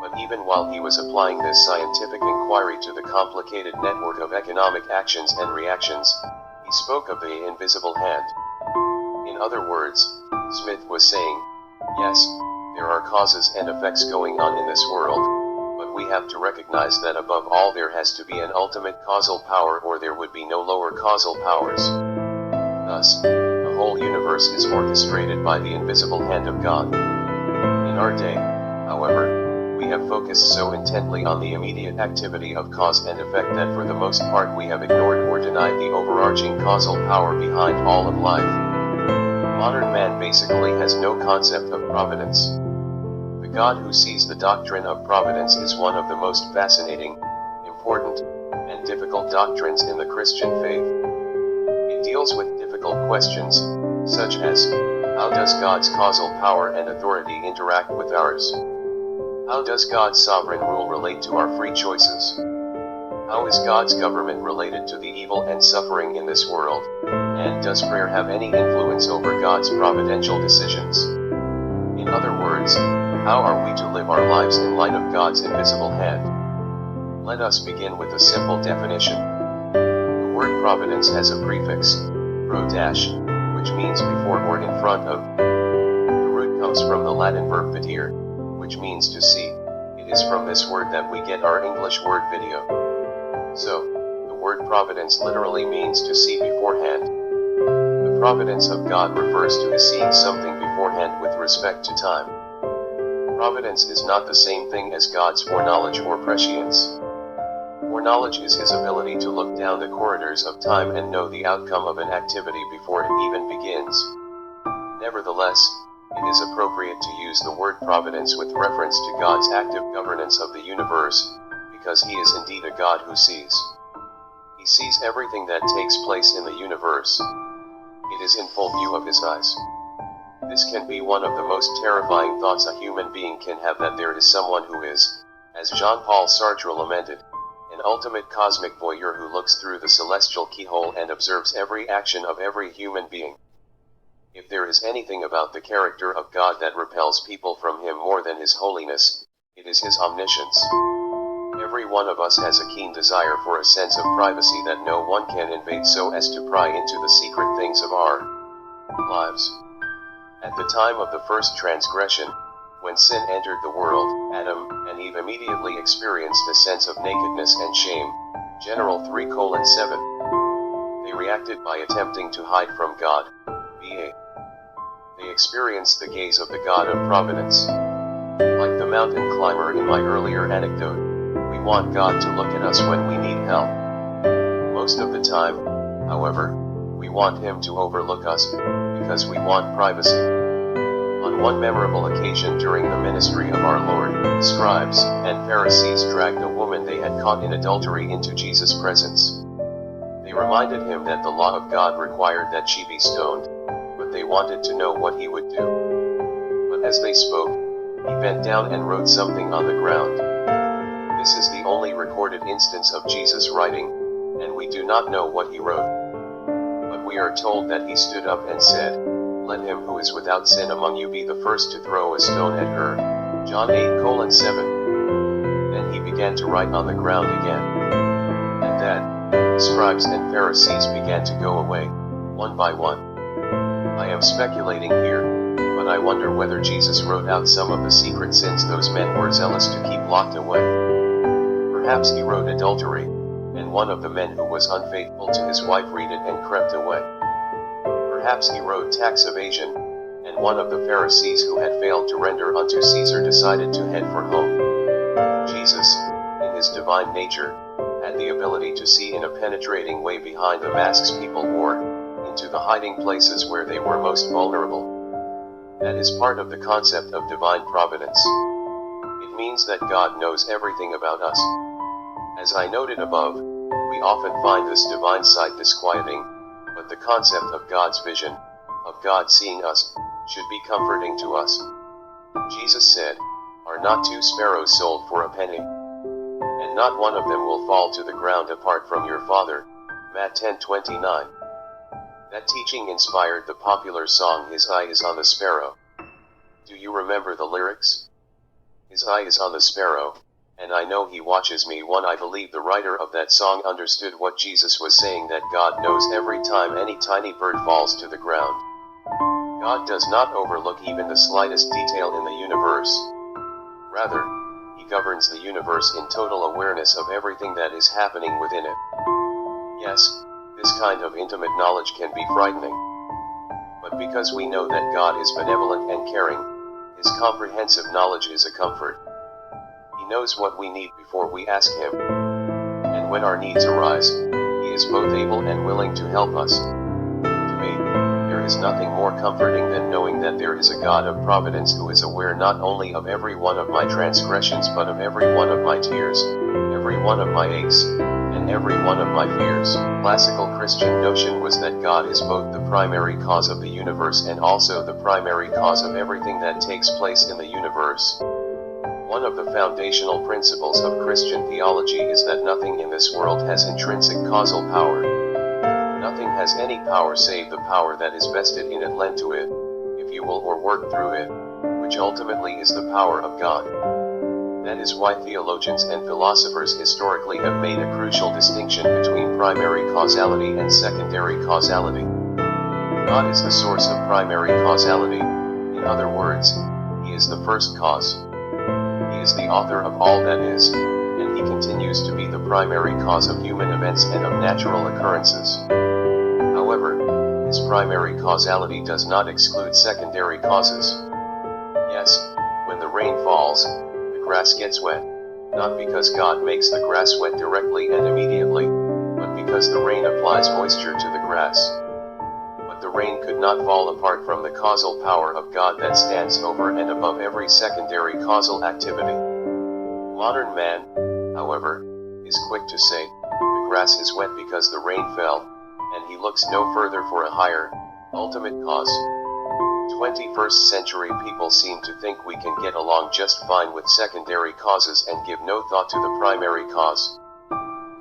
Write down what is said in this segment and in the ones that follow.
But even while he was applying this scientific inquiry to the complicated network of economic actions and reactions, he spoke of the invisible hand. In other words, Smith was saying, yes, there are causes and effects going on in this world, but we have to recognize that above all there has to be an ultimate causal power, or there would be no lower causal powers. Thus, the whole universe is orchestrated by the invisible hand of God. In our day, however, we have focused so intently on the immediate activity of cause and effect that for the most part we have ignored or denied the overarching causal power behind all of life. Modern man basically has no concept of providence. The God who sees the doctrine of providence is one of the most fascinating, important, and difficult doctrines in the Christian faith. It deals with difficult questions, such as, how does God's causal power and authority interact with ours? How does God's sovereign rule relate to our free choices? How is God's government related to the evil and suffering in this world? And does prayer have any influence over God's providential decisions? In other words, how are we to live our lives in light of God's invisible hand? Let us begin with a simple definition. The word providence has a prefix, pro-, which means before or in front of. The root comes from the Latin verb videre, which means to see. It is from this word that we get our English word video. So, the word providence literally means to see beforehand. The providence of God refers to his seeing something beforehand with respect to time. Providence is not the same thing as God's foreknowledge or prescience. Foreknowledge is his ability to look down the corridors of time and know the outcome of an activity before it even begins. Nevertheless, it is appropriate to use the word providence with reference to God's active governance of the universe, because he is indeed a God who sees. He sees everything that takes place in the universe. It is in full view of his eyes. This can be one of the most terrifying thoughts a human being can have, that there is someone who is, as Jean-Paul Sartre lamented, an ultimate cosmic voyeur who looks through the celestial keyhole and observes every action of every human being. If there is anything about the character of God that repels people from him more than his holiness, it is his omniscience. Every one of us has a keen desire for a sense of privacy that no one can invade, so as to pry into the secret things of our lives. At the time of the first transgression, when sin entered the world, Adam and Eve immediately experienced a sense of nakedness and shame, General 3:7. They reacted by attempting to hide from God, va. They experienced the gaze of the God of Providence. Like the mountain climber in my earlier anecdote, we want God to look at us when we need help. Most of the time, however, we want him to overlook us, because we want privacy. On one memorable occasion during the ministry of our Lord, the scribes and Pharisees dragged a woman they had caught in adultery into Jesus' presence. They reminded him that the law of God required that she be stoned, but they wanted to know what he would do. But as they spoke, he bent down and wrote something on the ground. This is the only recorded instance of Jesus writing, and we do not know what he wrote. But we are told that he stood up and said, "Let him who is without sin among you be the first to throw a stone at her." John 8:7. Then he began to write on the ground again. And then, the scribes and Pharisees began to go away, one by one. I am speculating here, but I wonder whether Jesus wrote out some of the secret sins those men were zealous to keep locked away. Perhaps he wrote adultery, and one of the men who was unfaithful to his wife read it and crept away. Perhaps he wrote tax evasion, and one of the Pharisees who had failed to render unto Caesar decided to head for home. Jesus, in his divine nature, had the ability to see in a penetrating way behind the masks people wore, into the hiding places where they were most vulnerable. That is part of the concept of divine providence. It means that God knows everything about us. As I noted above, we often find this divine sight disquieting, but the concept of God's vision, of God seeing us, should be comforting to us. Jesus said, "Are not 2 sparrows sold for a penny? And not one of them will fall to the ground apart from your Father." Matt 10:29. That teaching inspired the popular song "His Eye is on the Sparrow." Do you remember the lyrics? His eye is on the sparrow, and I know he watches me. I believe the writer of that song understood what Jesus was saying, that God knows every time any tiny bird falls to the ground. God does not overlook even the slightest detail in the universe. Rather, he governs the universe in total awareness of everything that is happening within it. Yes, this kind of intimate knowledge can be frightening. But because we know that God is benevolent and caring, his comprehensive knowledge is a comfort. He knows what we need before we ask him. And when our needs arise, he is both able and willing to help us. To me, there is nothing more comforting than knowing that there is a God of Providence who is aware not only of every one of my transgressions but of every one of my tears, every one of my aches, and every one of my fears. Classical Christian notion was that God is both the primary cause of the universe and also the primary cause of everything that takes place in the universe. One of the foundational principles of Christian theology is that nothing in this world has intrinsic causal power. Nothing has any power save the power that is vested in it, lent to it, if you will, or work through it, which ultimately is the power of God. That is why theologians and philosophers historically have made a crucial distinction between primary causality and secondary causality. God is the source of primary causality. In other words, he is the first cause. He is the author of all that is, and he continues to be the primary cause of human events and of natural occurrences. However, his primary causality does not exclude secondary causes. Yes, when the rain falls, the grass gets wet, not because God makes the grass wet directly and immediately, but because the rain applies moisture to the grass. But the rain could not fall apart from the causal power of God that stands over and above every secondary causal activity. Modern man, however, is quick to say, the grass is wet because the rain fell, and he looks no further for a higher, ultimate cause. 21st century people seem to think we can get along just fine with secondary causes and give no thought to the primary cause.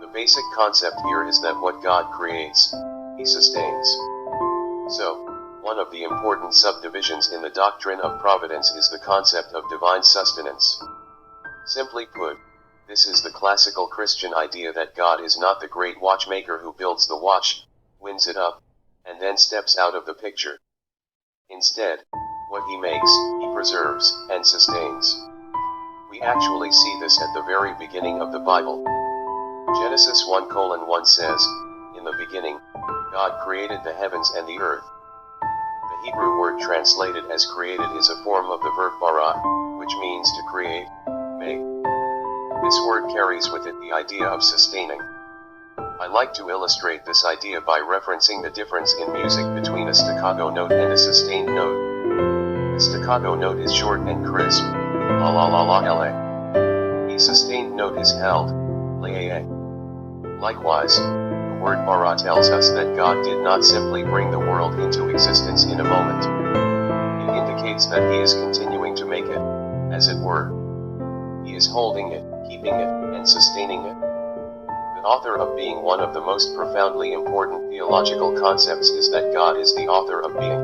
The basic concept here is that what God creates, he sustains. So, one of the important subdivisions in the doctrine of providence is the concept of divine sustenance. Simply put, this is the classical Christian idea that God is not the great watchmaker who builds the watch, winds it up, and then steps out of the picture. Instead, what he makes, he preserves and sustains. We actually see this at the very beginning of the Bible. Genesis 1:1 says, "In the beginning, God created the heavens and the earth." The Hebrew word translated as created is a form of the verb bara, which means to create, make. This word carries with it the idea of sustaining. I like to illustrate this idea by referencing the difference in music between a staccato note and a sustained note. The staccato note is short and crisp, la la la la la. A sustained note is held, la a. Likewise, the word bara tells us that God did not simply bring the world into existence in a moment. It indicates that he is continuing to make it, as it were. He is holding it, keeping it, and sustaining it. The author of being, one of the most profoundly important theological concepts, is that God is the author of being.